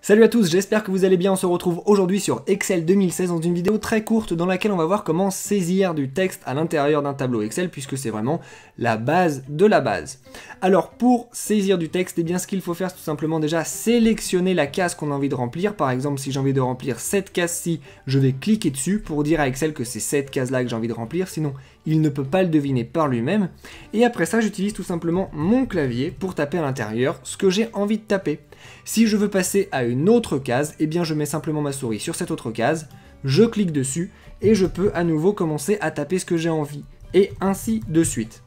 Salut à tous, j'espère que vous allez bien. On se retrouve aujourd'hui sur Excel 2016 dans une vidéo très courte dans laquelle on va voir comment saisir du texte à l'intérieur d'un tableau Excel, puisque c'est vraiment la base de la base. Alors pour saisir du texte, eh bien ce qu'il faut faire c'est tout simplement déjà sélectionner la case qu'on a envie de remplir. Par exemple, si j'ai envie de remplir cette case-ci, je vais cliquer dessus pour dire à Excel que c'est cette case-là que j'ai envie de remplir, sinon il ne peut pas le deviner par lui-même. Et après ça, j'utilise tout simplement mon clavier pour taper à l'intérieur ce que j'ai envie de taper. Si je veux passer à une autre case, eh bien je mets simplement ma souris sur cette autre case, je clique dessus et je peux à nouveau commencer à taper ce que j'ai envie. Et ainsi de suite.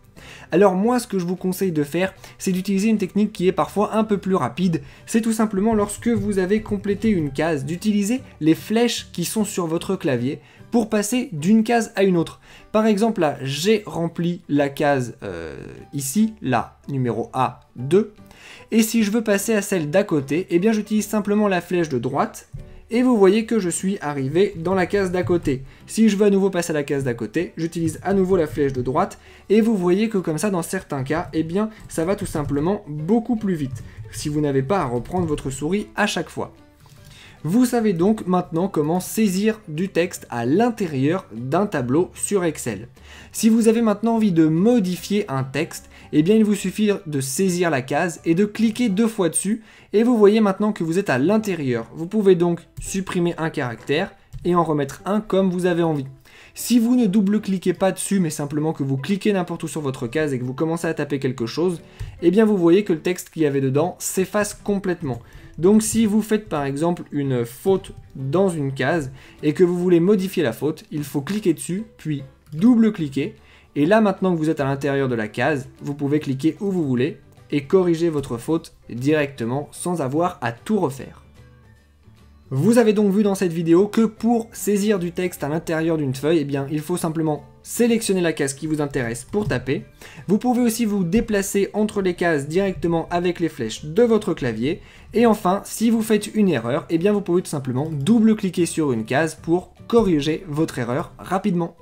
Alors moi, ce que je vous conseille de faire, c'est d'utiliser une technique qui est parfois un peu plus rapide. C'est tout simplement lorsque vous avez complété une case, d'utiliser les flèches qui sont sur votre clavier pour passer d'une case à une autre. Par exemple, là, j'ai rempli la case ici, là, numéro A2. Et si je veux passer à celle d'à côté, eh bien j'utilise simplement la flèche de droite. Et vous voyez que je suis arrivé dans la case d'à côté. Si je veux à nouveau passer à la case d'à côté, j'utilise à nouveau la flèche de droite. Et vous voyez que comme ça, dans certains cas, eh bien, ça va tout simplement beaucoup plus vite. Si vous n'avez pas à reprendre votre souris à chaque fois. Vous savez donc maintenant comment saisir du texte à l'intérieur d'un tableau sur Excel. Si vous avez maintenant envie de modifier un texte, eh bien il vous suffit de saisir la case et de cliquer 2 fois dessus et vous voyez maintenant que vous êtes à l'intérieur. Vous pouvez donc supprimer un caractère et en remettre un comme vous avez envie. Si vous ne double-cliquez pas dessus mais simplement que vous cliquez n'importe où sur votre case et que vous commencez à taper quelque chose, eh bien vous voyez que le texte qu'il y avait dedans s'efface complètement. Donc si vous faites par exemple une faute dans une case et que vous voulez modifier la faute, il faut cliquer dessus, puis double-cliquer. Et là maintenant que vous êtes à l'intérieur de la case, vous pouvez cliquer où vous voulez et corriger votre faute directement sans avoir à tout refaire. Vous avez donc vu dans cette vidéo que pour saisir du texte à l'intérieur d'une feuille, eh bien, il faut simplement sélectionner la case qui vous intéresse pour taper. Vous pouvez aussi vous déplacer entre les cases directement avec les flèches de votre clavier. Et enfin, si vous faites une erreur, eh bien, vous pouvez tout simplement double-cliquer sur une case pour corriger votre erreur rapidement.